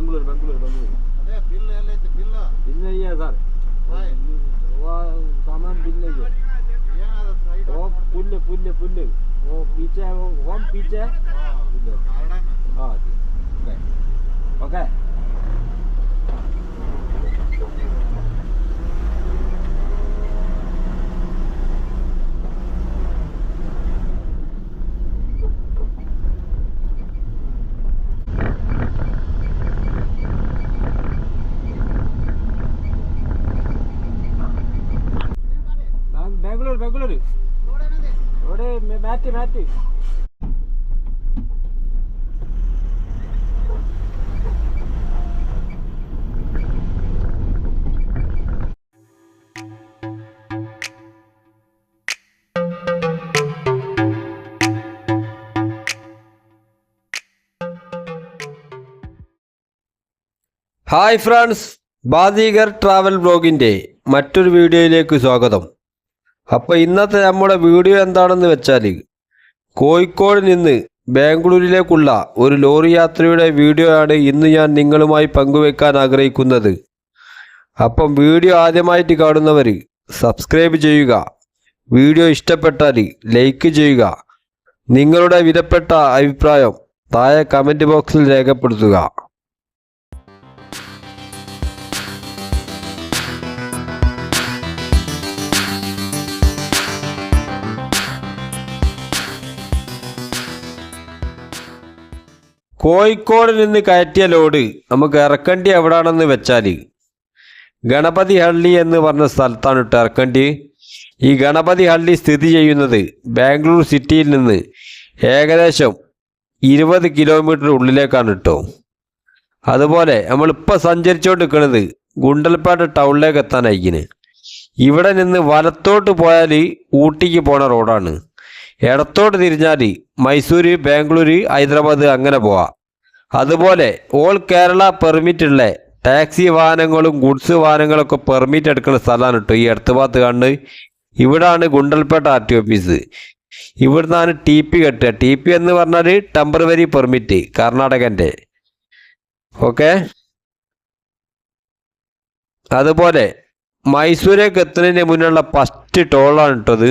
अरे बिल ले लेते बिल नहीं है सर वो सामान बिल नहीं है वो पुल्ले वो पीछे वो होम पीछे हाँ ओके बेंगलूर रोडे मैटी ഹായ് ഫ്രണ്ട്സ്, ബാദീഗർ ട്രാവൽ ബ്ലോഗിൻ്റെ മറ്റൊരു വീഡിയോയിലേക്ക് സ്വാഗതം. അപ്പോൾ ഇന്നത്തെ നമ്മുടെ വീഡിയോ എന്താണെന്ന് വെച്ചാൽ കോഴിക്കോട് നിന്ന് ബാംഗ്ലൂരിലേക്കുള്ള ഒരു ലോറി യാത്രയുടെ വീഡിയോ ആണ് ഇന്ന് ഞാൻ നിങ്ങളുമായി പങ്കുവെക്കാൻ ആഗ്രഹിക്കുന്നത്. അപ്പം വീഡിയോ ആദ്യമായിട്ട് കാണുന്നവർ സബ്സ്ക്രൈബ് ചെയ്യുക, വീഡിയോ ഇഷ്ടപ്പെട്ടാൽ ലൈക്ക് ചെയ്യുക, നിങ്ങളുടെ വിലപ്പെട്ട അഭിപ്രായം താഴെ കമൻറ്റ് ബോക്സിൽ രേഖപ്പെടുത്തുക. കോഴിക്കോട് നിന്ന് കയറ്റിയ ലോഡ് നമുക്ക് ഇറക്കേണ്ടി എവിടെയാണെന്ന് വെച്ചാൽ ഗണപതി ഹള്ളി എന്ന് പറഞ്ഞ സ്ഥലത്താണ് ഇട്ട് ഇറക്കേണ്ടി. ഈ ഗണപതി ഹള്ളി സ്ഥിതി ചെയ്യുന്നത് ബാംഗ്ലൂർ സിറ്റിയിൽ നിന്ന് ഏകദേശം 20 കിലോമീറ്റർ ഉള്ളിലേക്കാണ് കേട്ടോ. അതുപോലെ നമ്മളിപ്പോൾ സഞ്ചരിച്ചുകൊണ്ട് നിൽക്കുന്നത് ഗുണ്ടൽപേട്ട ടൗണിലേക്ക് എത്താനായിക്കിന്. ഇവിടെ നിന്ന് വലത്തോട്ട് പോയാൽ ഊട്ടിക്ക് പോണ റോഡാണ്. ഇടത്തോട്ട് തിരിഞ്ഞാൽ മൈസൂര്, ബാംഗ്ലൂർ, ഹൈദരാബാദ് അങ്ങനെ പോവാം. അതുപോലെ ഓൾ കേരള പെർമിറ്റ് ഉള്ള ടാക്സി വാഹനങ്ങളും ഗുഡ്സ് വാഹനങ്ങളൊക്കെ പെർമിറ്റ് എടുക്കുന്ന സ്ഥലമാണ് കേട്ടോ ഈ അടുത്ത ഭാഗത്ത് കണ്ട്. ഇവിടാണ് ഗുണ്ടൽപേട്ട RT ഓഫീസ്. ഇവിടുന്നാണ് TP കെട്ടുക. TP എന്ന് പറഞ്ഞാൽ ടെമ്പററി പെർമിറ്റ്, കർണാടകൻ്റെ. ഓക്കെ, അതുപോലെ മൈസൂരേക്ക് എത്തുന്നതിന് മുന്നുള്ള ഫസ്റ്റ് ടോളാണ് കേട്ടത്.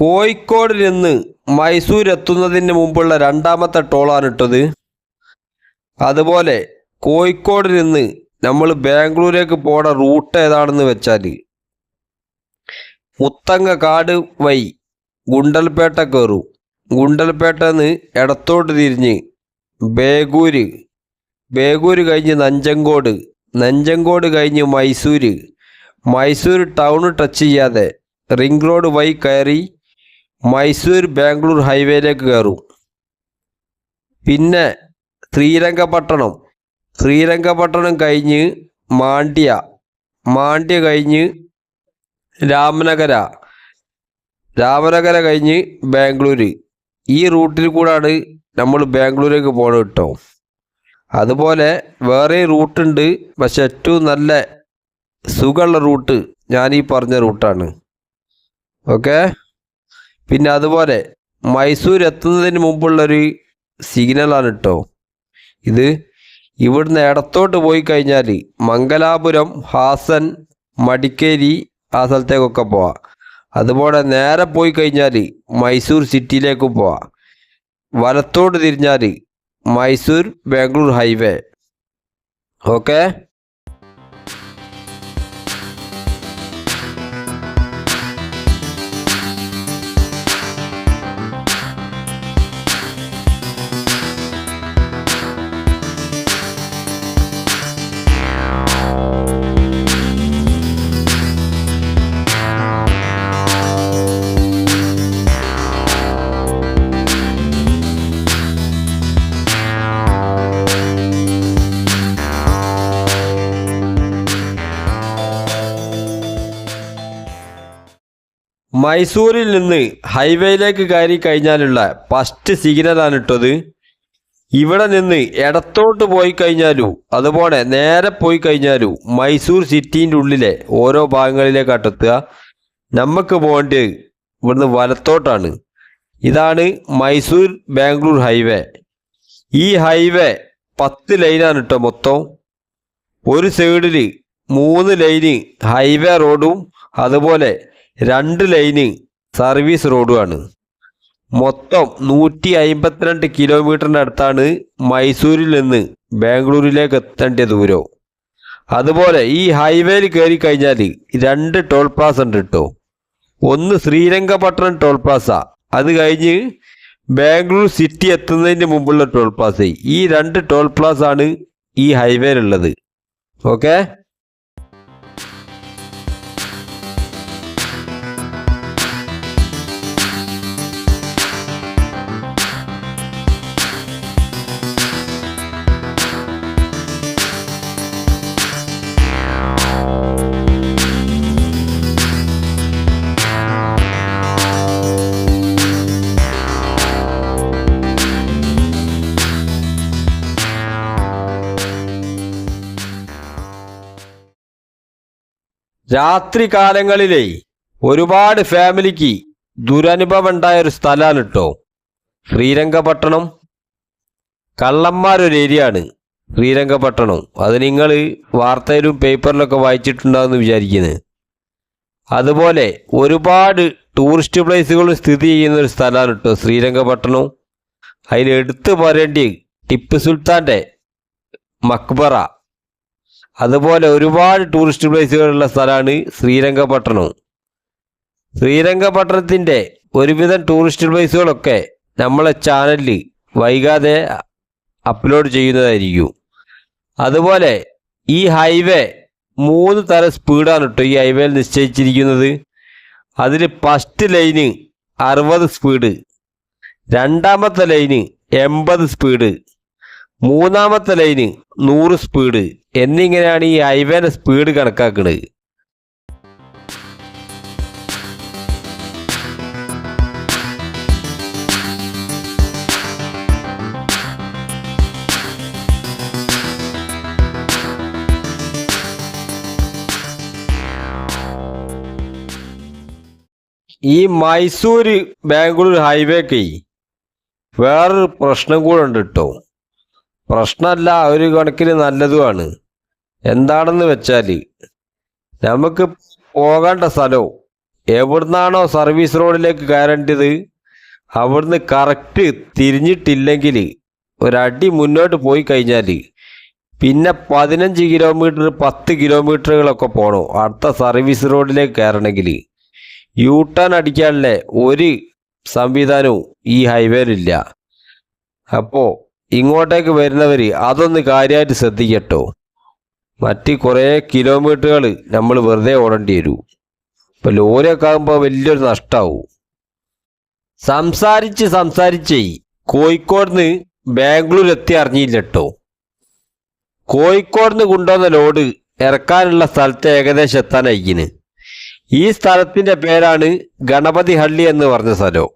കോഴിക്കോട് നിന്ന് മൈസൂർ എത്തുന്നതിന് മുമ്പുള്ള രണ്ടാമത്തെ ടോളാണ് ഇട്ടത്. അതുപോലെ കോഴിക്കോട് നിന്ന് നമ്മൾ ബാംഗ്ലൂരേക്ക് പോണ റൂട്ട് ഏതാണെന്ന് വെച്ചാൽ മുത്തങ്ങക്കാട് വഴി ഗുണ്ടൽപേട്ട കയറും. ഗുണ്ടൽപേട്ടന്ന് ഇടത്തോട്ട് തിരിഞ്ഞ് ബേഗൂര് കഴിഞ്ഞ് നഞ്ചങ്കോട് കഴിഞ്ഞ് മൈസൂർ ടൗൺ ടച്ച് ചെയ്യാതെ റിംഗ് റോഡ് വഴി കയറി മൈസൂർ ബാംഗ്ലൂർ ഹൈവേയിലേക്ക് കയറും. പിന്നെ ശ്രീരംഗപട്ടണം കഴിഞ്ഞ് മാണ്ഡ്യ കഴിഞ്ഞ് രാമനഗര കഴിഞ്ഞ് ബാംഗ്ലൂർ. ഈ റൂട്ടിൽ കൂടാണ് നമ്മൾ ബാംഗ്ലൂരേക്ക് പോകണം കേട്ടോ. അതുപോലെ വേറെ റൂട്ടുണ്ട്, പക്ഷെ ഏറ്റവും നല്ല സുഖമുള്ള റൂട്ട് ഞാൻ ഈ പറഞ്ഞ റൂട്ടാണ്. ഓക്കെ, പിന്നെ അതുപോലെ മൈസൂർ എത്തുന്നതിന് മുമ്പുള്ളൊരു സിഗ്നലാണ് കേട്ടോ ഇത്. ഇവിടുന്ന് ഇടത്തോട്ട് പോയി കഴിഞ്ഞാൽ മംഗലാപുരം, ഹാസൻ, മടിക്കേരി ആ സ്ഥലത്തേക്കൊക്കെ പോവാം. അതുപോലെ നേരെ പോയി കഴിഞ്ഞാൽ മൈസൂർ സിറ്റിയിലേക്ക് പോവാം. വലത്തോട്ട് തിരിഞ്ഞാൽ മൈസൂർ ബാംഗ്ലൂർ ഹൈവേ. ഓക്കെ, മൈസൂരിൽ നിന്ന് ഹൈവേയിലേക്ക് കയറി കഴിഞ്ഞാലുള്ള ഫസ്റ്റ് സിഗ്നലാണ് ഇട്ടത്. ഇവിടെ നിന്ന് ഇടത്തോട്ട് പോയി കഴിഞ്ഞാലും അതുപോലെ നേരെ പോയി കഴിഞ്ഞാലും മൈസൂർ സിറ്റീൻ്റെ ഉള്ളിലെ ഓരോ ഭാഗങ്ങളിലേക്കാണ് എത്തുക. നമുക്ക് പോകേണ്ടത് ഇവിടുന്ന് വലത്തോട്ടാണ്. ഇതാണ് മൈസൂർ ബാംഗ്ലൂർ ഹൈവേ. ഈ ഹൈവേ 10 ലൈനാണ് കേട്ടോ മൊത്തം. ഒരു സൈഡിൽ 3 ലൈന് ഹൈവേ റോഡും അതുപോലെ 2 ലൈന് സർവീസ് റോഡുമാണ്. മൊത്തം 152 കിലോമീറ്ററിൻ്റെ അടുത്താണ് മൈസൂരിൽ നിന്ന് ബാംഗ്ലൂരിലേക്ക് എത്തേണ്ട ദൂരം. അതുപോലെ ഈ ഹൈവേയിൽ കയറി കഴിഞ്ഞാൽ 2 ടോൾ പ്ലാസ ഉണ്ട് കേട്ടോ. ഒന്ന് ശ്രീരംഗപട്ടണം ടോൾ പ്ലാസ, അത് കഴിഞ്ഞ് ബാംഗ്ലൂർ സിറ്റി എത്തുന്നതിന് മുമ്പുള്ള ടോൾ പ്ലാസ. ഈ 2 ടോൾ പ്ലാസ ആണ് ഈ ഹൈവേയിലുള്ളത്. ഓക്കെ, രാത്രി കാലങ്ങളിലെ ഒരുപാട് ഫാമിലിക്ക് ദുരനുഭവം ഉണ്ടായ ഒരു സ്ഥലമാണ് കേട്ടോ ശ്രീരംഗപട്ടണം. കള്ളന്മാരൊരു ഏരിയ ആണ് ശ്രീരംഗപട്ടണം. അത് നിങ്ങൾ വാർത്തയിലും പേപ്പറിലൊക്കെ വായിച്ചിട്ടുണ്ടാകുമെന്ന് വിചാരിക്കുന്നത്. അതുപോലെ ഒരുപാട് ടൂറിസ്റ്റ് പ്ലേസുകളും സ്ഥിതി ചെയ്യുന്ന ഒരു സ്ഥലമാണ് കേട്ടോ ശ്രീരംഗപട്ടണം. അതിൽ എടുത്തു പറയേണ്ടി ടിപ്പു സുൽത്താൻ്റെ മക്ബറ, അതുപോലെ ഒരുപാട് ടൂറിസ്റ്റ് പ്ലേസുകളുള്ള സ്ഥലമാണ് ശ്രീരംഗപട്ടണം. ശ്രീരംഗപട്ടണത്തിൻ്റെ ഒരുവിധം ടൂറിസ്റ്റ് പ്ലേസുകളൊക്കെ നമ്മളെ ചാനലിൽ വൈകാതെ അപ്ലോഡ് ചെയ്യുന്നതായിരിക്കും. അതുപോലെ ഈ ഹൈവേ 3 തരം സ്പീഡാണ് കേട്ടോ ഈ ഹൈവേയിൽ നിശ്ചയിച്ചിരിക്കുന്നത്. അതിൽ ഫസ്റ്റ് ലൈന് 60 സ്പീഡ്, രണ്ടാമത്തെ ലൈന് 80 സ്പീഡ്, മൂന്നാമത്തെ ലൈന് 100 സ്പീഡ് എന്നിങ്ങനെയാണ് ഈ ഹൈവേൻ്റെ സ്പീഡ് കണക്കാക്കുന്നത്. ഈ മൈസൂർ ബാംഗ്ലൂർ ഹൈവേക്ക് വേറൊരു പ്രശ്നം കൂടെ ഉണ്ട് കേട്ടോ. പ്രശ്നമല്ല, ഒരു കണക്കിന് നല്ലതുമാണ്. എന്താണെന്ന് വെച്ചാൽ നമുക്ക് പോകേണ്ട സ്ഥലവും എവിടുന്നാണോ സർവീസ് റോഡിലേക്ക് കയറേണ്ടത് അവിടുന്ന് കറക്റ്റ് തിരിഞ്ഞിട്ടില്ലെങ്കിൽ ഒരടി മുന്നോട്ട് പോയി കഴിഞ്ഞാൽ പിന്നെ 15 കിലോമീറ്റർ 10 കിലോമീറ്ററുകളൊക്കെ പോകണം അടുത്ത സർവീസ് റോഡിലേക്ക് കയറണമെങ്കിൽ. യു ടേൺ അടിക്കാനുള്ള ഒരു സംവിധാനവും ഈ ഹൈവേയിലില്ല. അപ്പോൾ ഇങ്ങോട്ടേക്ക് വരുന്നവർ അതൊന്ന് കാര്യമായിട്ട് ശ്രദ്ധിക്കട്ടോ. മറ്റ് കുറേ കിലോമീറ്ററുകൾ നമ്മൾ വെറുതെ ഓടേണ്ടി വരും. ഇപ്പോൾ ലോറിയൊക്കെ ആകുമ്പോൾ വലിയൊരു നഷ്ടമാവും. സംസാരിച്ച് കോഴിക്കോട് നിന്ന് ബാംഗ്ലൂർ എത്തി അറിഞ്ഞില്ല കേട്ടോ. കോഴിക്കോട് നിന്ന് കൊണ്ടുവന്ന ലോഡ് ഇറക്കാനുള്ള സ്ഥലത്ത് ഏകദേശം എത്താനായിക്കിന്. ഈ സ്ഥലത്തിൻ്റെ പേരാണ് ഗണപതി ഹള്ളി എന്ന് പറഞ്ഞ സ്ഥലം.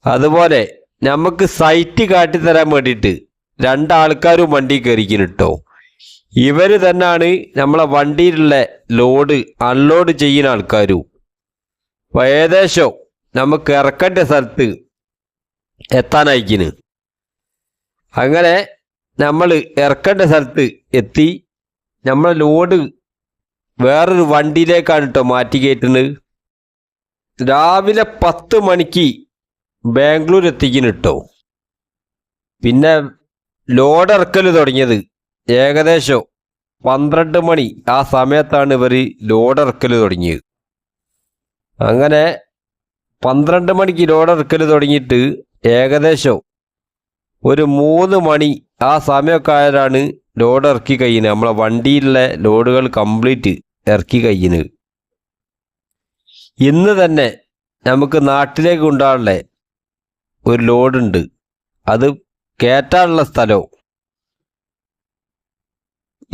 അതുപോലെ നമുക്ക് സൈറ്റ് കാട്ടിത്തരാൻ വേണ്ടിയിട്ട് 2 ആൾക്കാരും വണ്ടി കയറിക്കുന്നു കേട്ടോ. ഇവർ തന്നെയാണ് നമ്മളെ വണ്ടിയിലുള്ള ലോഡ് അൺലോഡ് ചെയ്യുന്ന ആൾക്കാരും. അപ്പോൾ ഏകദേശം നമുക്ക് ഇറക്കേണ്ട സ്ഥലത്ത് എത്താനായിക്കിന്. അങ്ങനെ നമ്മൾ ഇറക്കേണ്ട സ്ഥലത്ത് എത്തി. നമ്മളെ ലോഡ് വേറൊരു വണ്ടിയിലേക്കാണ് കേട്ടോ മാറ്റി കയറ്റുന്നത്. രാവിലെ 10 മണിക്ക് ബാംഗ്ലൂർ എത്തിക്കുന്നു കേട്ടോ. പിന്നെ ലോഡ് ഇറക്കൽ തുടങ്ങിയത് ഏകദേശം 12 മണി ആ സമയത്താണ് ഇവർ ലോഡ് ഇറക്കൽ തുടങ്ങിയത്. അങ്ങനെ 12 മണിക്ക് ലോഡ് ഇറക്കൽ തുടങ്ങിയിട്ട് ഏകദേശം ഒരു 3 മണി ആ സമയമൊക്കെ ആയാലാണ് ലോഡ് ഇറക്കി കഴിയുന്നത്. നമ്മളെ വണ്ടിയിലുള്ള ലോഡുകൾ കംപ്ലീറ്റ് ഇറക്കി കഴിയുന്നത്. ഇന്ന് തന്നെ നമുക്ക് നാട്ടിലേക്ക് കൊണ്ടുപോകാനുള്ള ഒരു ലോഡുണ്ട്. അത് കയറ്റാനുള്ള സ്ഥലവും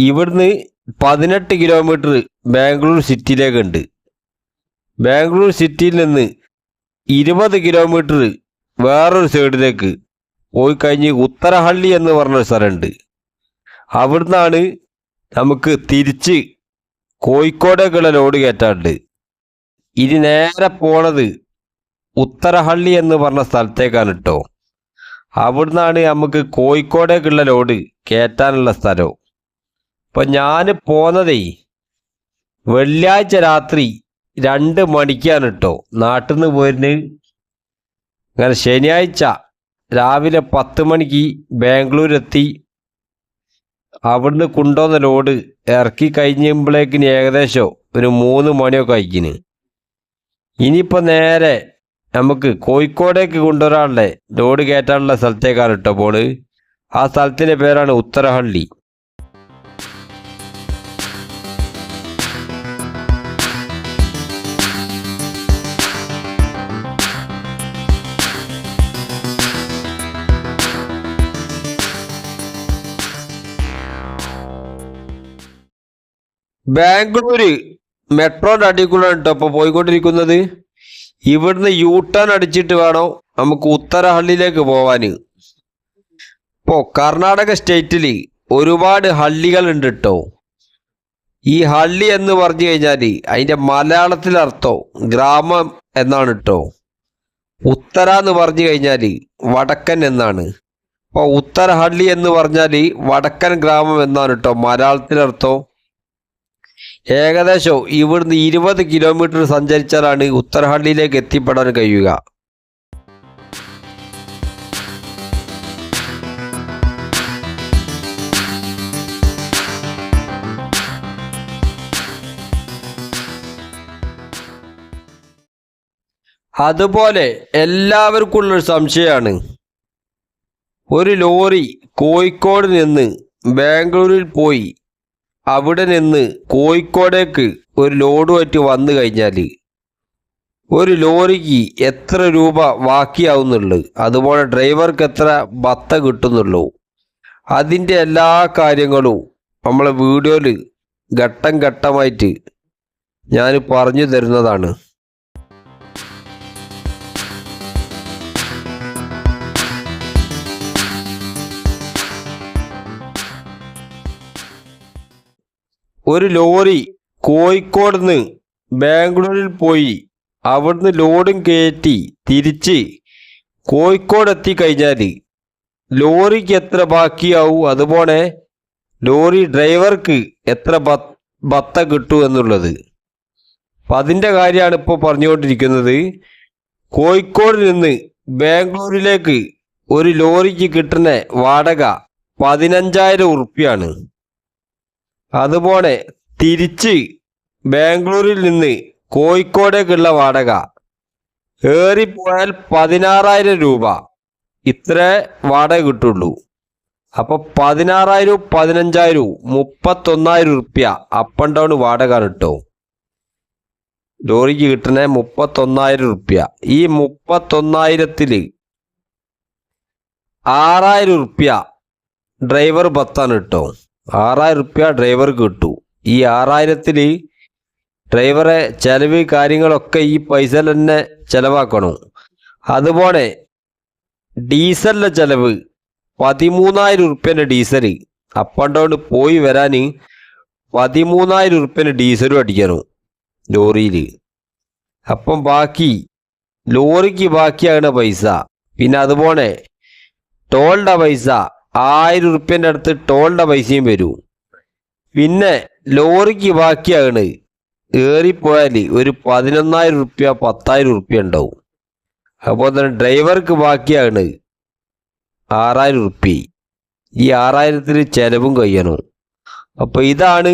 ഇവിടുന്ന് 18 കിലോമീറ്റർ ബാംഗ്ലൂർ സിറ്റിയിലേക്കുണ്ട്. ബാംഗ്ലൂർ സിറ്റിയിൽ നിന്ന് 20 കിലോമീറ്റർ വേറൊരു സൈഡിലേക്ക് പോയി കഴിഞ്ഞ് ഉത്തരഹള്ളി എന്ന് പറഞ്ഞൊരു സ്ഥലമുണ്ട്. അവിടുന്നാണ് നമുക്ക് തിരിച്ച് കോഴിക്കോടേക്കുള്ള ലോഡ് കയറ്റാറുണ്ട്. ഇനി നേരെ പോണത് ഉത്തരഹള്ളി എന്ന് പറഞ്ഞ സ്ഥലത്തേക്കാണ് കേട്ടോ. അവിടുന്നാണ് നമുക്ക് കോഴിക്കോടേക്കുള്ള ലോഡ് കയറ്റാനുള്ള സ്ഥലം. അപ്പം ഞാൻ പോന്നതേ വെള്ളിയാഴ്ച രാത്രി 2 മണിക്കാണ് കേട്ടോ നാട്ടിൽ നിന്ന് പോരുന്നത്. അങ്ങനെ ശനിയാഴ്ച രാവിലെ 10 മണിക്ക് ബാംഗ്ലൂരെത്തി. അവിടുന്ന് കൊണ്ടുവന്ന ലോഡ് ഇറക്കി കഴിഞ്ഞപ്പോഴേക്കിന് ഏകദേശം ഒരു 3 മണിയൊക്കെ ആയിക്കിന്. ഇനിയിപ്പോൾ നേരെ നമുക്ക് കോഴിക്കോടേക്ക് കൊണ്ടുവരാനുള്ള ലോഡ് കയറ്റാനുള്ള സ്ഥലത്തേക്കാണ് കേട്ടോ പോണ്. ആ സ്ഥലത്തിൻ്റെ പേരാണ് ഉത്തരഹള്ളി. ബാംഗ്ലൂര് മെട്രോയുടെ അടിക്കുള്ളതാണ് കേട്ടോ ഇപ്പോൾ പോയിക്കൊണ്ടിരിക്കുന്നത്. ഇവിടുന്ന് യൂട്ടേൺ അടിച്ചിട്ട് വേണം നമുക്ക് ഉത്തരഹള്ളിയിലേക്ക് പോവാൻ. ഇപ്പോൾ കർണാടക സ്റ്റേറ്റിൽ ഒരുപാട് ഹള്ളികളുണ്ട് കേട്ടോ. ഈ ഹള്ളി എന്ന് പറഞ്ഞു കഴിഞ്ഞാൽ അതിൻ്റെ മലയാളത്തിലർത്ഥം ഗ്രാമം എന്നാണ് കേട്ടോ. ഉത്തര എന്ന് പറഞ്ഞു കഴിഞ്ഞാൽ വടക്കൻ എന്നാണ്. അപ്പോൾ ഉത്തരഹള്ളി എന്ന് പറഞ്ഞാൽ വടക്കൻ ഗ്രാമം എന്നാണ് കേട്ടോ മലയാളത്തിലർത്ഥം. ഏകദേശം ഇവിടുന്ന് 20 കിലോമീറ്റർ സഞ്ചരിച്ചാലാണ് ഉത്തരഹള്ളിയിലേക്ക് എത്തിപ്പെടാൻ കഴിയുക. അതുപോലെ എല്ലാവർക്കും ഉള്ളൊരു സംശയമാണ്, ഒരു ലോറി കോഴിക്കോട് നിന്ന് ബാംഗ്ലൂരിൽ പോയി അവിടെ നിന്ന് കോഴിക്കോടേക്ക് ഒരു ലോഡുമായിട്ട് വന്നു കഴിഞ്ഞാൽ ഒരു ലോറിക്ക് എത്ര രൂപ ബാക്കിയാവുന്നുള്ളൂ, അതുപോലെ ഡ്രൈവർക്ക് എത്ര ബത്ത കിട്ടുന്നുള്ളൂ, അതിൻ്റെ എല്ലാ കാര്യങ്ങളും നമ്മളെ വീഡിയോയിൽ ഘട്ടം ഘട്ടമായിട്ട് ഞാൻ പറഞ്ഞു തരുന്നതാണ്. ഒരു ലോറി കോഴിക്കോട് നിന്ന് ബാംഗ്ലൂരിൽ പോയി അവിടുന്ന് ലോഡും കയറ്റി തിരിച്ച് കോഴിക്കോട് എത്തിക്കഴിഞ്ഞാൽ ലോറിക്ക് എത്ര ബാക്കിയാവും, അതുപോലെ ലോറി ഡ്രൈവർക്ക് എത്ര ബത്ത കിട്ടും എന്നുള്ളത്. അപ്പം അതിൻ്റെ കാര്യമാണ് ഇപ്പോൾ പറഞ്ഞുകൊണ്ടിരിക്കുന്നത്. കോഴിക്കോട് നിന്ന് ബാംഗ്ലൂരിലേക്ക് ഒരു ലോറിക്ക് കിട്ടുന്ന വാടക 15,000 ഉറുപ്പ്യാണ്. അതുപോലെ തിരിച്ച് ബാംഗ്ലൂരിൽ നിന്ന് കോഴിക്കോടേക്കുള്ള വാടക ഏറിപ്പോയാൽ 16,000 രൂപ. ഇത്ര വാടക കിട്ടുള്ളൂ. അപ്പോൾ 16,000 15,000 31,000 ഉറുപ്പ്യ അപ്പ് ആൻഡ് ഡൗൺ വാടക കിട്ടും. ലോറിക്ക് കിട്ടുന്ന 31,000 ഉറുപ്പ്യ. ഈ 31,000-ൽ 6,000 ഉറുപ്പ്യ ഡ്രൈവർ ബത്താണ് കിട്ടും. 6,000 ഉറുപ്പ്യ ഡ്രൈവർക്ക് കിട്ടും. ഈ 6,000-ൽ ഡ്രൈവറെ ചെലവ് കാര്യങ്ങളൊക്കെ ഈ പൈസ തന്നെ ചിലവാക്കണം. അതുപോലെ ഡീസലിൻ്റെ ചിലവ് 13,000 ഉറുപ്പ്യൻ്റെ ഡീസൽ അപ്പ് ആൻഡ് ഡൗൺ പോയി വരാൻ 13,000 ഉറുപ്പ്യൻ്റെ ഡീസലും അടിക്കണം ലോറിയിൽ. അപ്പം ബാക്കി ലോറിക്ക് ബാക്കിയാകുന്ന പൈസ, പിന്നെ അതുപോലെ ടോളിൻ്റെ പൈസ 1,000 ഉറുപ്പ്യൻ്റെ അടുത്ത് ടോളിൻ്റെ പൈസയും വരും. പിന്നെ ലോറിക്ക് ബാക്കിയാകണ് ഏറിപ്പോയാൽ ഒരു 11,000 ഉറുപ്പ്യ 10,000 ഉറുപ്പ്യ ഉണ്ടാവും. അപ്പോൾ തന്നെ ഡ്രൈവർക്ക് ബാക്കിയാകണ് 6,000 ഉറുപ്പ്യ. ഈ 6,000-ൽ ചിലവും കഴിയണം. അപ്പോൾ ഇതാണ്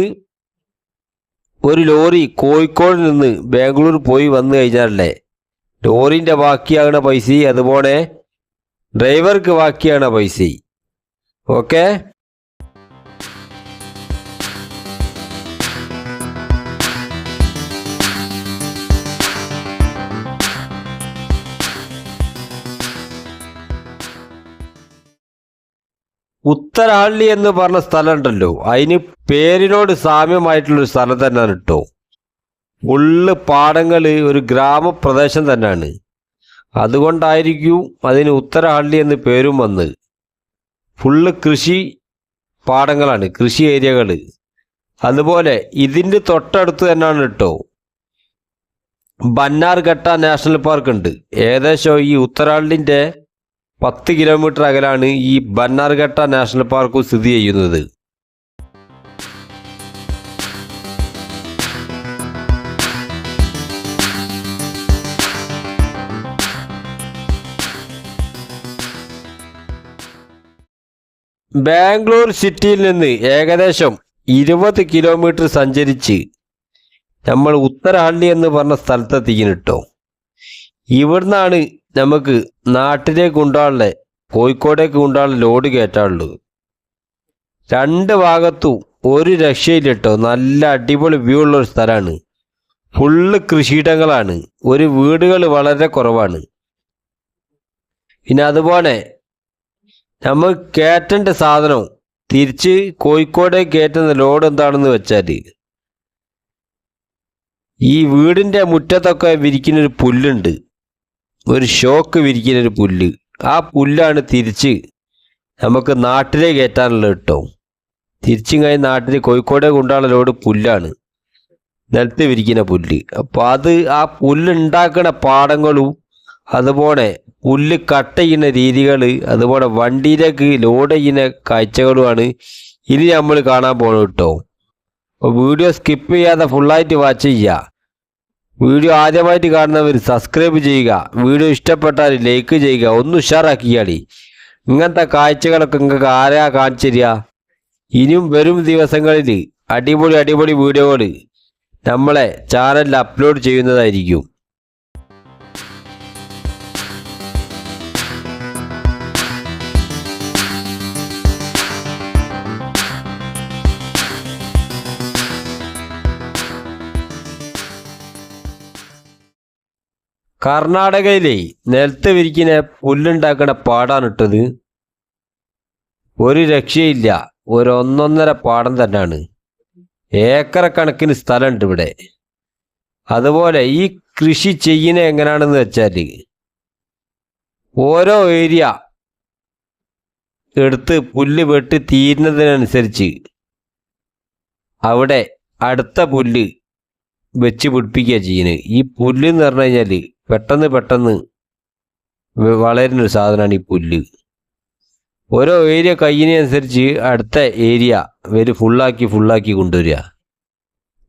ഒരു ലോറി കോഴിക്കോട് നിന്ന് ബാംഗ്ലൂർ പോയി വന്നു കഴിഞ്ഞാലേ ലോറിൻ്റെ ബാക്കിയാകുന്ന പൈസ, അതുപോലെ ഡ്രൈവർക്ക് ബാക്കിയാകുന്ന പൈസ. ഓക്കെ, ഉത്തരഹള്ളി എന്ന് പറഞ്ഞ സ്ഥലം ഉണ്ടല്ലോ, അതിന് പേരിനോട് സാമ്യമായിട്ടുള്ളൊരു സ്ഥലം തന്നെയാണ് കേട്ടോ. ഫുള്ള് പാടങ്ങൾ, ഒരു ഗ്രാമപ്രദേശം തന്നെയാണ്. അതുകൊണ്ടായിരിക്കും അതിന് ഉത്തരഹള്ളി എന്ന് പേരും വന്ന്. ഫുള്ള് കൃഷി പാടങ്ങളാണ്, കൃഷി ഏരിയകൾ. അതുപോലെ ഇതിൻ്റെ തൊട്ടടുത്ത് തന്നെയാണ് കേട്ടോ ബന്നാർഘട്ട നാഷണൽ പാർക്ക് ഉണ്ട്. ഏകദേശം ഈ ഉത്തരാഖണ്ഡിൻ്റെ 10 കിലോമീറ്റർ അകലാണ് ഈ ബന്നാർഘട്ട നാഷണൽ പാർക്ക് സ്ഥിതി ചെയ്യുന്നത്. ബാംഗ്ലൂർ സിറ്റിയിൽ നിന്ന് ഏകദേശം 20 കിലോമീറ്റർ സഞ്ചരിച്ച് നമ്മൾ ഉത്തരഹള്ളി എന്ന് പറഞ്ഞ സ്ഥലത്തെത്തിക്കുന്നു കേട്ടോ. ഇവിടുന്നാണ് നമുക്ക് നാട്ടിലേക്ക് കൊണ്ടുപോകാനുള്ള, കോഴിക്കോടേക്ക് കൊണ്ടുപോകാനുള്ള ലോഡ് കയറ്റാനുള്ളത്. രണ്ട് ഭാഗത്തും ഒരു രക്ഷയില്ല കേട്ടോ. നല്ല അടിപൊളി വ്യൂ ഉള്ള ഒരു സ്ഥലമാണ്. ഫുള്ള് കൃഷിയിടങ്ങളാണ്, ഒരു വീടുകൾ വളരെ കുറവാണ്. പിന്നെ അതുപോലെ നമ്മൾ കയറ്റേണ്ട സാധനം തിരിച്ച് കോഴിക്കോടേക്ക് കയറ്റുന്ന ലോഡ് എന്താണെന്ന് വെച്ചാൽ, ഈ വീടിൻ്റെ മുറ്റത്തൊക്കെ വിരിക്കുന്നൊരു പുല്ലുണ്ട്, ഒരു ഷോക്ക് വിരിക്കുന്നൊരു പുല്ല്. ആ പുല്ലാണ് തിരിച്ച് നമുക്ക് നാട്ടിലേക്ക് കയറ്റാനുള്ളത് കേട്ടോ. തിരിച്ചും കഴിഞ്ഞ് നാട്ടിൽ കോഴിക്കോടേക്ക് കൊണ്ടുപോകാനുള്ള ലോഡ് പുല്ലാണ്, നിലത്ത് വിരിക്കുന്ന പുല്ല്. അപ്പോൾ അത് ആ പുല്ലുണ്ടാക്കുന്ന പാടങ്ങളും അതുപോലെ പുല്ല് കട്ട് ചെയ്യുന്ന രീതികൾ, അതുപോലെ വണ്ടിയിലേക്ക് ലോഡ് ചെയ്യുന്ന കാഴ്ചകളുമാണ് ഇനി നമ്മൾ കാണാൻ പോകുന്നത് കേട്ടോ. അപ്പോൾ വീഡിയോ സ്കിപ്പ് ചെയ്യാതെ ഫുള്ളായിട്ട് വാച്ച് ചെയ്യുക. വീഡിയോ ആദ്യമായിട്ട് കാണുന്നവർ സബ്സ്ക്രൈബ് ചെയ്യുക. വീഡിയോ ഇഷ്ടപ്പെട്ടാൽ ലൈക്ക് ചെയ്യുക. ഒന്ന് ഉഷാറാക്കിയാളി. ഇങ്ങനത്തെ കാഴ്ചകളൊക്കെ നിങ്ങൾക്ക് ആരാ കാണിച്ചു തരിക? ഇനിയും വരും ദിവസങ്ങളിൽ അടിപൊളി അടിപൊളി വീഡിയോകൾ നമ്മളെ ചാനലിൽ അപ്ലോഡ് ചെയ്യുന്നതായിരിക്കും. കർണാടകയിലെ നിലത്ത് വിരിക്കുന്ന പുല്ലുണ്ടാക്കുന്ന പാടാണ് ഇട്ടത്. ഒരു രക്ഷയില്ല, ഒരു 1.5 പാടം തന്നെയാണ്. ഏക്കർ കണക്കിന് സ്ഥലമുണ്ട് ഇവിടെ. അതുപോലെ ഈ കൃഷി ചെയ്യുന്നത് എങ്ങനെയാണെന്ന് വെച്ചാൽ, ഓരോ ഏരിയ എടുത്ത് പുല്ല് വെട്ടി തീരുന്നതിനനുസരിച്ച് അവിടെ അടുത്ത പുല്ല് വെച്ച് പിടിപ്പിക്കുക ചെയ്യുന്നത്. ഈ പുല്ല് എന്ന് പറഞ്ഞു കഴിഞ്ഞാൽ പെട്ടെന്ന് വളരുന്നൊരു സാധനമാണ് ഈ പുല്ല്. ഓരോ ഏരിയ കഴിയുന്നതനുസരിച്ച് അടുത്ത ഏരിയ ഫുള്ളാക്കി കൊണ്ടുവരിക.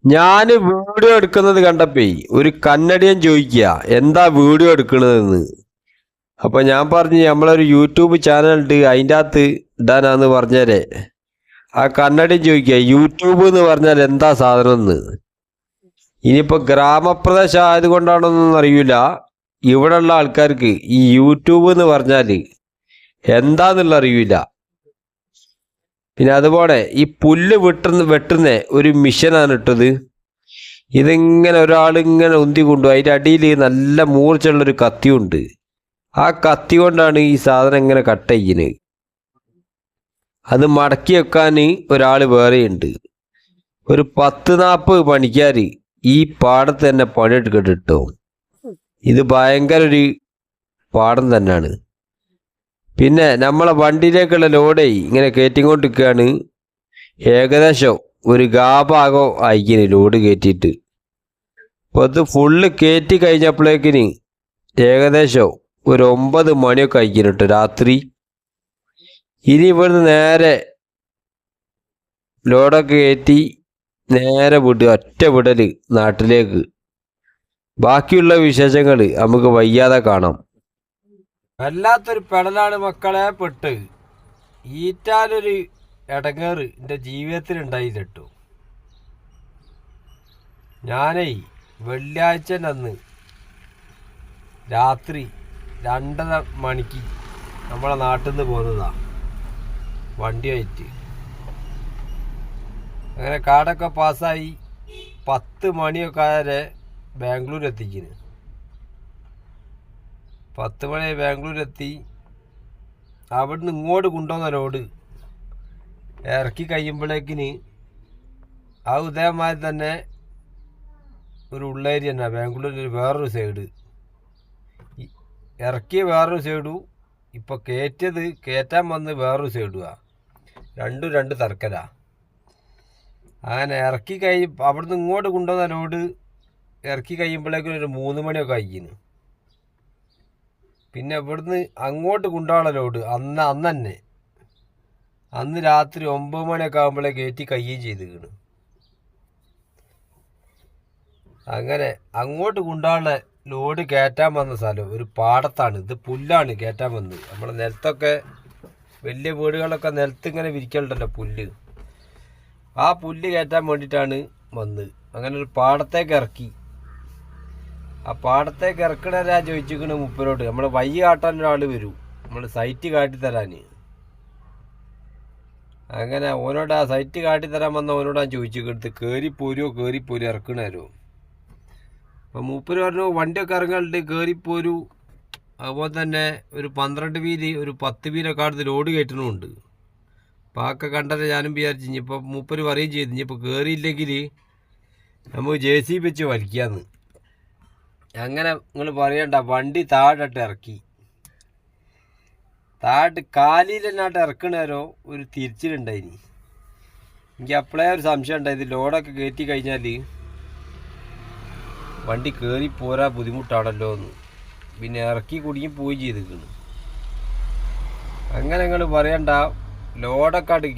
ഞാൻ വീഡിയോ എടുക്കുന്നത് കണ്ടപ്പോ ഒരു കന്നഡിയൻ ചോദിക്കുക എന്താ വീഡിയോ എടുക്കണതെന്ന്. അപ്പം ഞാൻ പറഞ്ഞു നമ്മളൊരു യൂട്യൂബ് ചാനലുണ്ട്, അതിൻ്റെ അകത്ത് ഇടാനാന്ന് പറഞ്ഞേരെ. ആ കന്നഡിയൻ ചോദിക്കുക യൂട്യൂബ് എന്ന് പറഞ്ഞാൽ എന്താ സാധനം എന്ന്. ഇനിയിപ്പോൾ ഗ്രാമപ്രദേശം ആയതുകൊണ്ടാണോന്നൊന്നും അറിയില്ല, ഇവിടെയുള്ള ആൾക്കാർക്ക് ഈ യൂട്യൂബ് എന്ന് പറഞ്ഞാൽ എന്താന്നുള്ള അറിയില്ല. പിന്നെ അതുപോലെ ഈ പുല്ല് വെട്ടുന്ന ഒരു മിഷനാണ് ഇട്ടത്. ഇതിങ്ങനെ ഒരാളിങ്ങനെ ഉന്തി കൊണ്ടുപോയി, അതിൻ്റെ അടിയിൽ നല്ല മൂർച്ചയുള്ളൊരു കത്തിയുണ്ട്. ആ കത്തി കൊണ്ടാണ് ഈ സാധനം ഇങ്ങനെ കട്ട് ചെയ്യുന്നത്. അത് മടക്കി വെക്കാൻ ഒരാൾ വേറെയുണ്ട്. ഒരു 10-40 പണിക്കാർ ഈ പാടത്ത് തന്നെ പണിയെടുക്കട്ട് കേട്ടോ. ഇത് ഭയങ്കര ഒരു പാടം തന്നെയാണ്. പിന്നെ നമ്മളെ വണ്ടിയിലേക്കുള്ള ലോഡേ ഇങ്ങനെ കയറ്റിക്കൊണ്ടിരിക്കുകയാണ്. ഏകദേശം ഒരു ഭാഗം അയക്കിന് ലോഡ് കയറ്റിയിട്ട്. അപ്പോൾ ഇത് ഫുള്ള് കയറ്റി കഴിഞ്ഞപ്പോഴേക്കിന് ഏകദേശം ഒരു 9 മണിയൊക്കെ അയക്കിന് കേട്ടോ രാത്രി. ഇനി ഇവിടുന്ന് നേരെ ലോഡൊക്കെ കയറ്റി നേരെ ഒറ്റ വിടൽ നാട്ടിലേക്ക്. ബാക്കിയുള്ള വിശേഷങ്ങൾ നമുക്ക് വയ്യാതെ കാണാം. വല്ലാത്തൊരു പെടലാണ് മക്കളെ പെട്ട്. ഈറ്റാലൊരു ഇടങ്ങേറ് എൻ്റെ ജീവിതത്തിലുണ്ടായില്ല കേട്ടോ. ഞാനേ വെള്ളിയാഴ്ച അന്ന് രാത്രി 2:30 മണിക്ക് നമ്മളെ നാട്ടിൽ നിന്ന് പോകുന്നതാ വണ്ടിയായിട്ട്. അങ്ങനെ കാടൊക്കെ പാസ്സായി 10 മണിയൊക്കെ ആയാലേ ബാംഗ്ലൂർ എത്തിക്കുന്നു. 10 മണി ബാംഗ്ലൂരെത്തി. അവിടുന്ന് ഇങ്ങോട്ട് കൊണ്ടുവന്ന ലോഡ് ഇറക്കി കഴിയുമ്പോഴേക്കിന് ആ ഇതേമാതിരി തന്നെ ഒരു ഉള്ളേരിയ തന്നെ, ബാംഗ്ലൂരിൽ വേറൊരു സൈഡ്, ഇറക്കിയ വേറൊരു സൈഡും ഇപ്പോൾ കയറ്റാൻ വന്ന് വേറൊരു സൈഡുമാണ്. രണ്ടും രണ്ട് തർക്കലാ. അങ്ങനെ ഇറക്കി അവിടുന്ന് ഇങ്ങോട്ട് കൊണ്ടുവന്ന ലോഡ് ഇറക്കി കഴിയുമ്പോഴേക്കും ഒരു 3 മണിയൊക്കെ കഴിക്കുന്നു. പിന്നെ ഇവിടുന്ന് അങ്ങോട്ട് കൊണ്ടുപോകാനുള്ള ലോഡ് അന്ന് തന്നെ രാത്രി 9 മണിയൊക്കെ ആകുമ്പോഴേ കയറ്റി കഴിയുകയും ചെയ്തിരിക്കുന്നു. അങ്ങനെ അങ്ങോട്ട് കൊണ്ടുപോകാനുള്ള ലോഡ് കയറ്റാൻ വന്ന സ്ഥലം ഒരു പാടത്താണ്. ഇത് പുല്ലാണ് കയറ്റാൻ വന്നത്. നമ്മളെ നിലത്തൊക്കെ വലിയ വീടുകളൊക്കെ നിലത്ത് ഇങ്ങനെ വിരിക്കലുണ്ടല്ലോ പുല്ല്, ആ പുല്ല് കയറ്റാൻ വേണ്ടിയിട്ടാണ് വന്നത്. അങ്ങനെ ഒരു പാടത്തേക്ക് ഇറക്കി. ആ പാടത്തേക്ക് ഇറക്കണവരാ ചോദിച്ചിരിക്കണ മുപ്പരോട്, നമ്മൾ വഴി കാട്ടാൻ ഒരാൾ വരും, നമ്മൾ സൈറ്റ് കാട്ടിത്തരാൻ. അങ്ങനെ ഓനോട് ആ സൈറ്റ് കാട്ടിത്തരാൻ വന്ന ഓനോട് ഞാൻ ചോദിച്ചിട്ട് കയറിപ്പോരോ ഇറക്കണേരോ. അപ്പം മൂപ്പര് പറഞ്ഞു വണ്ടിയൊക്കെ ഇറങ്ങലുണ്ട്, കയറിപ്പോരൂ. അതുപോലെ തന്നെ ഒരു 12 വീല് ഒരു 10 വീലൊക്കെ അടുത്ത് ലോഡ് കയറ്റണമുണ്ട്. അപ്പോൾ ആക്കെ കണ്ടത് ഞാനും വിചാരിച്ചു ഇനിയിപ്പോൾ മൂപ്പര് പറയുകയും ചെയ്തു ഇനിയിപ്പോൾ കയറിയില്ലെങ്കിൽ നമുക്ക് JCB വെച്ച് വലിക്കാമെന്ന്. അങ്ങനെ നിങ്ങൾ പറയണ്ട, വണ്ടി താഴോട്ട് ഇറക്കി. താഴോട്ട് കാലിൽ തന്നെയാട്ട് ഇറക്കണേരോ ഒരു തിരിച്ചിലുണ്ടായിനി. എനിക്ക് അപ്പോഴേ ഒരു സംശയം ഉണ്ടായി, ഇത് ലോഡൊക്കെ കയറ്റി കഴിഞ്ഞാൽ വണ്ടി കയറി പോരാ ബുദ്ധിമുട്ടാണല്ലോ എന്ന്. പിന്നെ ഇറക്കി കുടുങ്ങി പോയി ചെയ്തിരിക്കുന്നു. അങ്ങനെ നിങ്ങൾ പറയണ്ട, ലോഡൊക്കാട്ട്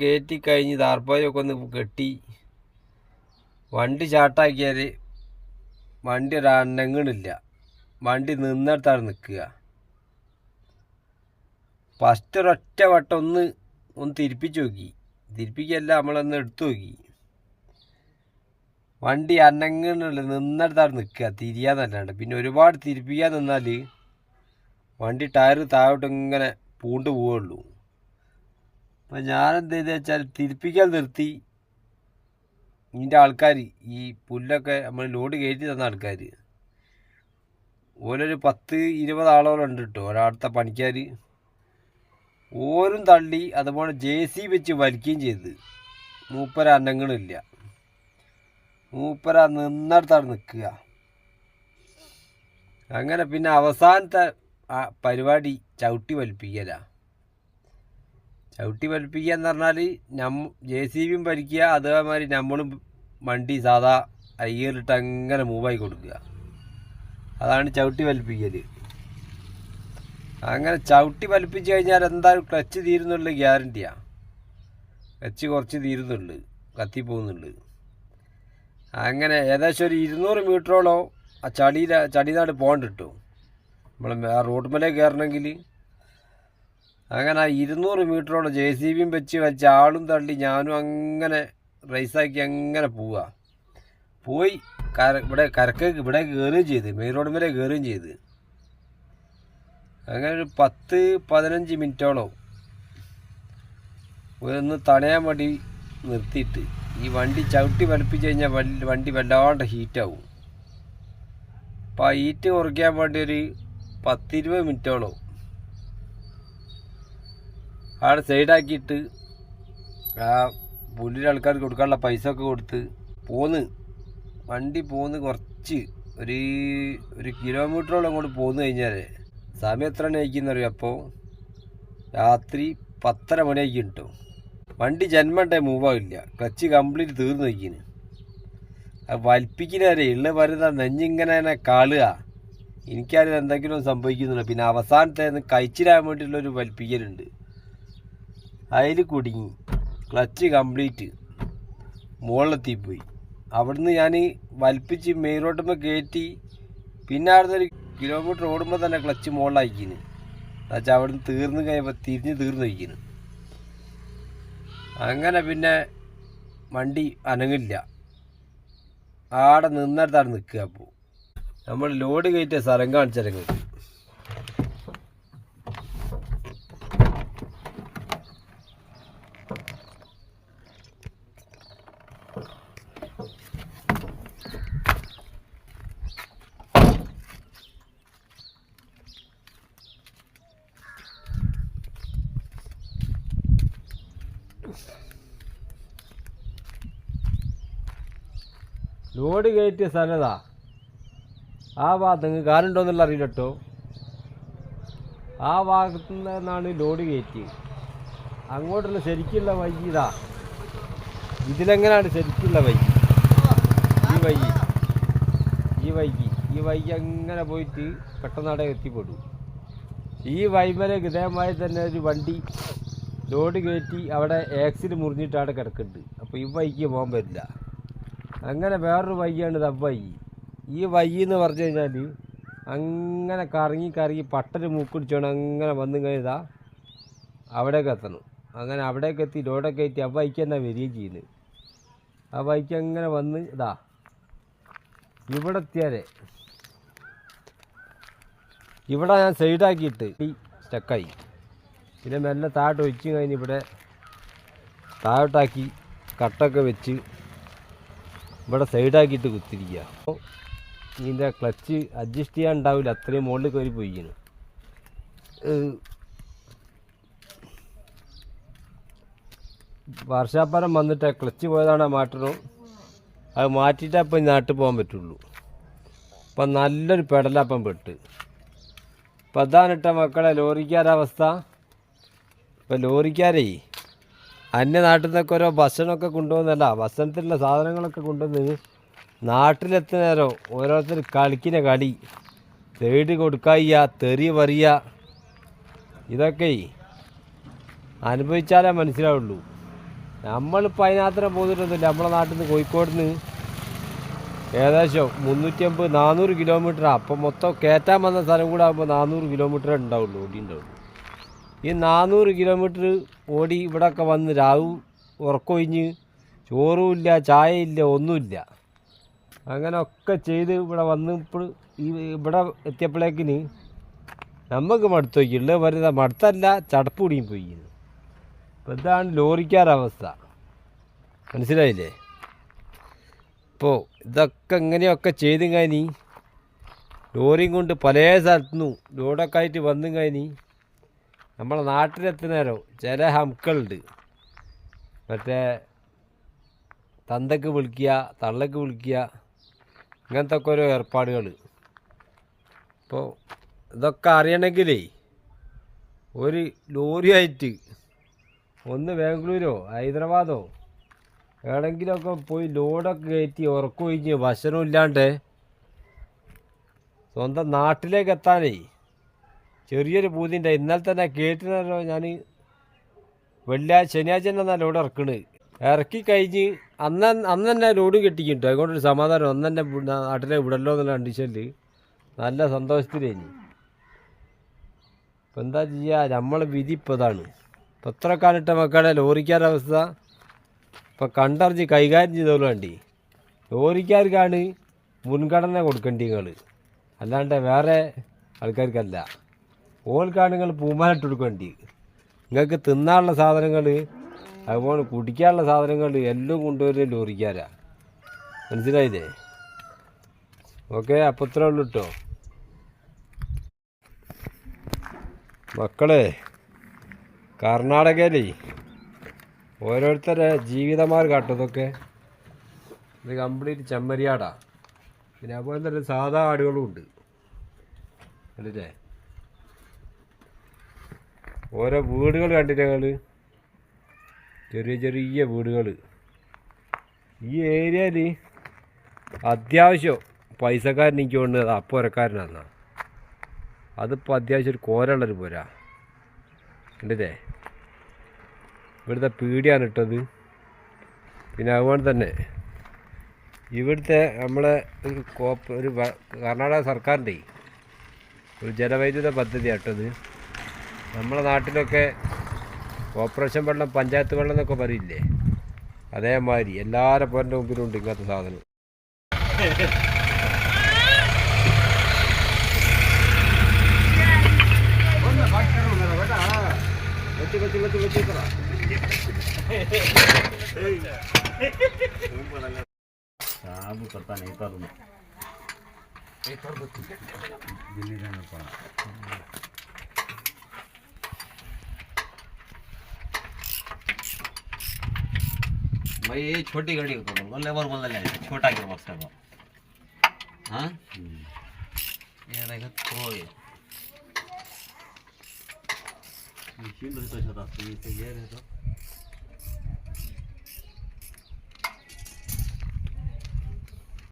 കയറ്റി കഴിഞ്ഞ് താർപ്പായൊക്കെ ഒന്ന് കെട്ടി വണ്ടി ചാട്ടാക്കിയാൽ വണ്ടി ഒരനങ്ങണില്ല. വണ്ടി നിന്നിടത്താണ് നിൽക്കുക. ഫസ്റ്റ് ഒരൊറ്റ വട്ടം ഒന്ന് തിരിപ്പിച്ച് നോക്കി, തിരിപ്പിക്കല്ല നമ്മളൊന്ന് എടുത്തു നോക്കി, വണ്ടി അനങ്ങണില്ല, നിന്നിടത്താണ് നിൽക്കുക, തിരിയാന്നല്ലാണ്ട്. പിന്നെ ഒരുപാട് തിരിപ്പിക്കാൻ നിന്നാൽ വണ്ടി ടയർ താഴോട്ട് ഇങ്ങനെ പൂണ്ട് പോവുള്ളൂ. അപ്പം ഞാനെന്ത് ചെയ്തെന്ന് വെച്ചാൽ തിരിപ്പിക്കാൻ നിർത്തി. ഇതിൻ്റെ ആൾക്കാർ ഈ പുല്ലൊക്കെ നമ്മൾ ലോഡ് കയറ്റി തന്ന ആൾക്കാർ ഓരൊരു 10-20 ആളോളം ഉണ്ട് കേട്ടോ, ഒരാളത്തെ പണിക്കാർ. ഓരും തള്ളി അതുപോലെ JCB വെച്ച് വലിക്കുകയും ചെയ്ത്. മൂപ്പര അനങ്ങണില്ല, മൂപ്പര നിന്നിടത്താണ് നിൽക്കുക. അങ്ങനെ പിന്നെ അവസാനത്തെ പരിപാടി ചവിട്ടി വലിപ്പിക്കലാണ്. ചവിട്ടി വലിപ്പിക്കുക എന്ന് പറഞ്ഞാൽ JCBയും വലിക്കുക, അതേമാതിരി നമ്മളും വണ്ടി സാധാ അയ്യറിട്ട് അങ്ങനെ മൂവായി കൊടുക്കുക. അതാണ് ചവിട്ടി വലിപ്പിക്കൽ. അങ്ങനെ ചവിട്ടി വലിപ്പിച്ച് കഴിഞ്ഞാൽ എന്തായാലും ക്ലച്ച് തീരുന്നുള്ള ഗ്യാരൻറ്റിയാണ്. ക്ലച്ച് കുറച്ച് തീരുന്നുള്ളു, കത്തിപ്പോകുന്നുള്ളു. അങ്ങനെ ഏകദേശം ഒരു 200 മീറ്ററോളം ആ ചടിനാട് പോകണ്ട കിട്ടും നമ്മൾ ആ റോഡ് മേലെ കയറണമെങ്കിൽ. അങ്ങനെ ആ 200 മീറ്ററോളം JCBയും വെച്ച് ആളും തള്ളി ഞാനും അങ്ങനെ റേസാക്കി അങ്ങനെ പോയി ഇവിടെ കയറുകയും ചെയ്ത്, മെയിൻ റോഡ് മേലെ കയറുകയും ചെയ്ത്. അങ്ങനെ ഒരു 10-15 മിനിറ്റോളം ഒന്ന് തടയാൻ വേണ്ടി നിർത്തിയിട്ട് ഈ വണ്ടി ചവിട്ടി വലിപ്പിച്ച് കഴിഞ്ഞാൽ വണ്ടി വല്ലാണ്ട് ഹീറ്റാവും. അപ്പോൾ ആ ഹീറ്റ് കുറയ്ക്കാൻ വേണ്ടി ഒരു 10-20 മിനിറ്റോളം അവിടെ സൈഡാക്കിയിട്ട് ആ പുല്ലിൻ്റെ ആൾക്കാർക്ക് കൊടുക്കാനുള്ള പൈസ ഒക്കെ കൊടുത്ത് വണ്ടി കുറച്ച് ഒരു കിലോമീറ്ററോളം അങ്ങോട്ട് പോന്നു കഴിഞ്ഞാൽ സമയം എത്ര മണി ആയിക്കുന്നറിയും. അപ്പോൾ രാത്രി 10:30 മണി ആയിക്കും കിട്ടും. വണ്ടി ജന്മണ്ടേ മൂവാകില്ല, ക്ലച്ച് കംപ്ലീറ്റ് തീർന്നു വയ്ക്കുന്നു. അത് വലിപ്പിക്കുന്നവരെ ഉള്ള വരുന്ന നെഞ്ഞിങ്ങനെ കാളുക. എനിക്കറിയാം എന്തെങ്കിലും സംഭവിക്കുന്നില്ല. പിന്നെ അവസാനത്തെ കഴിച്ചിടാൻ വേണ്ടിയിട്ടുള്ളൊരു വലിപ്പിക്കലുണ്ട്, അതിൽ കുടുങ്ങി ക്ലച്ച് കംപ്ലീറ്റ് മുകളിലെത്തിപ്പോയി. അവിടുന്ന് ഞാൻ വലിപ്പിച്ച് മെയിൻ റോഡുമ്പോൾ കയറ്റി പിന്നെ അവിടുന്ന് 1 കിലോമീറ്റർ ഓടുമ്പോൾ തന്നെ ക്ലച്ച് മുകളിലയക്കുന്നു. എന്നുവെച്ചാൽ അവിടുന്ന് തീർന്നു കഴിയുമ്പോൾ തീർന്നു വയ്ക്കുന്നു. അങ്ങനെ പിന്നെ വണ്ടി അനങ്ങില്ല, ആടെ നിന്നിടത്താണ് നിൽക്കുക. അപ്പോൾ നമ്മൾ ലോഡ് കയറ്റിയ സ്ഥലം കാണിച്ചിറങ്ങി. ലോഡ് കയറ്റിയ സ്ഥലതാ ആ ഭാഗത്ത് നിങ്ങൾക്ക് കാറുണ്ടോയെന്നുള്ള അറിയില്ല കേട്ടോ. ആ ഭാഗത്തു നിന്നാണ് ലോഡ് കയറ്റിയത്. അങ്ങോട്ടുള്ള ശരിക്കുള്ള വഴി ഇതാ, ഇതിലെങ്ങനെയാണ് ശരിക്കുള്ള വഴി. ഈ വഴി അങ്ങനെ പോയിട്ട് പെട്ടെന്ന് അവിടെ എത്തിപ്പെടും. ഈ വൈമലേക്ക് ഇതേമായി തന്നെ ഒരു വണ്ടി ലോഡ് കയറ്റി അവിടെ ആക്സിൽ മുറിഞ്ഞിട്ട് അവിടെ കിടക്കുന്നുണ്ട്. അപ്പോൾ ഈ വഴിക്ക് പോകാൻ പറ്റില്ല. അങ്ങനെ വേറൊരു വഴിയാണ് വഴി. ഈ വഴി എന്ന് പറഞ്ഞു കഴിഞ്ഞാൽ അങ്ങനെ കറങ്ങി പട്ടര് മൂക്കുടിച്ചോണം അങ്ങനെ വന്നു കഴിഞ്ഞാൽ അവിടേക്ക് എത്തണം. അങ്ങനെ അവിടേക്ക് എത്തി ലോഡൊക്കെ എത്തി ആ വഴിക്ക് തന്നെ വരികയും ചെയ്യുന്നത്. ആ വഴിക്ക് അങ്ങനെ വന്ന് ഇതാ ഇവിടെ എത്തിയാലേ ഇവിടെ ഞാൻ സൈഡാക്കിയിട്ട് സ്റ്റക്കായി. പിന്നെ മെല്ലെ താഴോട്ട് ഒഴിച്ച് കഴിഞ്ഞ് ഇവിടെ താഴോട്ടാക്കി കട്ടൊക്കെ വെച്ച് ഇവിടെ സൈഡാക്കിയിട്ട് കുത്തിരിക്കുക. അപ്പോൾ ഇതിൻ്റെ ക്ലച്ച് അഡ്ജസ്റ്റ് ചെയ്യാൻ ഉണ്ടാവില്ല, അത്രയും മുകളിൽ കയറി പോയിക്കുന്നു. വർഷാപ്പരം വന്നിട്ട് ക്ലച്ച് പോയതാണ് മാറ്റണം. അത് മാറ്റിയിട്ടേ അപ്പം നാട്ടിൽ പോകാൻ പറ്റുള്ളൂ. അപ്പം നല്ലൊരു പെടലപ്പം പെട്ട്. അപ്പം അതാണിട്ട മക്കളെ ലോറിക്കാരവസ്ഥ. ഇപ്പം ലോറിക്കാരേ അന്യ നാട്ടിൽ നിന്നൊക്കെ ഓരോ ഭക്ഷണമൊക്കെ കൊണ്ടുവന്നല്ല, ഭക്ഷണത്തിലുള്ള സാധനങ്ങളൊക്കെ കൊണ്ടുവന്ന് നാട്ടിലെത്തുന്നേരം ഓരോരുത്തർ കളിക്കുന്ന കളി, സൈഡ് കൊടുക്കുക, തെറി പറയുക, ഇതൊക്കെ അനുഭവിച്ചാലേ മനസ്സിലാവുള്ളൂ. നമ്മളിപ്പോൾ അതിനകത്ത് പോന്നിട്ടൊന്നുമില്ല. നമ്മളെ നാട്ടിൽ നിന്ന് കോഴിക്കോട് നിന്ന് ഏകദേശം 350-400 കിലോമീറ്ററാണ്. അപ്പം മൊത്തം കയറ്റാൻ വന്ന സ്ഥലം കൂടെ ആകുമ്പോൾ 400 കിലോമീറ്ററേ ഉണ്ടാവുള്ളൂ, ഓടി ഉണ്ടാവുള്ളൂ. ഈ 400 കിലോമീറ്റർ ഓടി ഇവിടെയൊക്കെ വന്ന് രാവും ഉറക്കൊഴിഞ്ഞ് ചോറും ഇല്ല, ചായയില്ല, ഒന്നുമില്ല. അങ്ങനെ ഒക്കെ ചെയ്ത് ഇവിടെ വന്ന് ഇപ്പോൾ ഇവിടെ എത്തിയപ്പോഴേക്കിന് നമുക്ക് മടുത്ത് നോക്കിയുള്ളത് വരുന്ന മടുത്തല്ല, ചടപ്പ് കുടിയും പോയി. അപ്പോൾ ഇതാണ് ലോറിക്കാരവസ്ഥ, മനസ്സിലായില്ലേ? ഇപ്പോൾ ഇതൊക്കെ ഇങ്ങനെയൊക്കെ ചെയ്തും കഴിഞ്ഞ് ലോറിയും കൊണ്ട് പല സ്ഥലത്തുനിന്നും ലോഡൊക്കെ ആയിട്ട് വന്നും കഴിഞ്ഞ് നമ്മളെ നാട്ടിലെത്തുന്നേരോ ചില ഹംക്കളുണ്ട്, മറ്റേ തന്തക്ക് വിളിക്കുക, തള്ളക്ക് വിളിക്കുക, ഇങ്ങനത്തെ ഒക്കെ ഓരോ ഏർപ്പാടുകൾ. അപ്പോൾ ഇതൊക്കെ അറിയണമെങ്കിലേ ഒരു ലോറിയായിട്ട് ഒന്ന് ബാംഗ്ലൂരോ ഹൈദരാബാദോ എവിടെയെങ്കിലുമൊക്കെ പോയി ലോഡൊക്കെ കയറ്റി ഉറക്കൊഴിഞ്ഞ് ഭക്ഷണം ഇല്ലാണ്ട് സ്വന്തം നാട്ടിലേക്ക് എത്താനേ ചെറിയൊരു പൂതിൻ്റെ. ഇന്നലെ തന്നെ കേട്ടിനല്ലോ ഞാൻ, ശനിയാഴ്ച തന്നെ ലോഡ് ഇറക്കണത്. ഇറക്കി കഴിഞ്ഞ് അന്ന് തന്നെ ലോഡ് കെട്ടിക്കിട്ടു. അതുകൊണ്ടൊരു സമാധാനം, അന്ന് തന്നെ നാട്ടിലെ വിടല്ലോ എന്നുള്ള കണ്ടീഷനിൽ നല്ല സന്തോഷത്തിലേനി. ഇപ്പം എന്താ ചെയ്യുക, നമ്മളെ വിധി ഇപ്പോൾ ഇതാണ്. ഇപ്പം എത്ര കാലിട്ട മക്കളെ ലോറിക്കാരവസ്ഥ ഇപ്പം കണ്ടറിഞ്ഞ് കൈകാര്യം ചെയ്തോളൂ. വേണ്ടി ലോറിക്കാർക്കാണ് മുൻഗണന കൊടുക്കേണ്ടി നിങ്ങൾ, അല്ലാണ്ട് വേറെ ആൾക്കാർക്കല്ല. ഓൾക്കാണ് നിങ്ങൾ പൂമാലിട്ട് കൊടുക്കേണ്ടി. നിങ്ങൾക്ക് തിന്നാനുള്ള സാധനങ്ങൾ, അതുപോലെ കുടിക്കാനുള്ള സാധനങ്ങൾ എല്ലാം കൊണ്ടുവരുന്ന ലോറിക്കാരാ, മനസ്സിലായില്ലേ? ഓക്കെ, അപ്പോൾ ഇത്രേ ഉള്ളൂ കേട്ടോ മക്കളെ. കർണാടകയിലേ ഓരോരുത്തരെ ജീവിതമാർഗ്ഗം ഇതൊക്കെ. ഇത് കംപ്ലീറ്റ് ചെമ്മരിയാടാ. പിന്നെ അതുപോലെ തന്നെ സാധാ ആടുകളും ഉണ്ട്, അല്ലേ? ഓരോ വീടുകൾ കണ്ടിട്ട് ഞങ്ങൾ, ചെറിയ ചെറിയ വീടുകൾ. ഈ ഏരിയയിൽ അത്യാവശ്യം പൈസക്കാരൻ എനിക്ക് കൊണ്ടത് അപ്പുറക്കാരനാണ്. അതിപ്പോൾ അത്യാവശ്യം ഒരു കോരുള്ളൊരു പോരാ, കണ്ടില്ലേ? ഇവിടുത്തെ പീടിയാണ് ഇട്ടത്. പിന്നെ അതുപോലെ തന്നെ ഇവിടുത്തെ നമ്മളെ ഒരു കർണാടക സർക്കാരിൻ്റെ ഒരു ജലവൈദ്യുത പദ്ധതി ഇട്ടത്. നമ്മളെ നാട്ടിലൊക്കെ കോർപ്പറേഷൻ വെള്ളം, പഞ്ചായത്ത് വെള്ളം എന്നൊക്കെ പറയില്ലേ, അതേമാതിരി എല്ലാവരുടെ പോരൻ്റെ മുമ്പിലുണ്ട് ഇങ്ങനത്തെ സാധനം. साहब करता नहीं कर दिल्ली जाना पड़ा। मग ही छोटी गाडी होतो लेबर बनलेली आहे छोटा गिअरबॉक्स टाका हां हे नाही का होय मशीन तशा असतो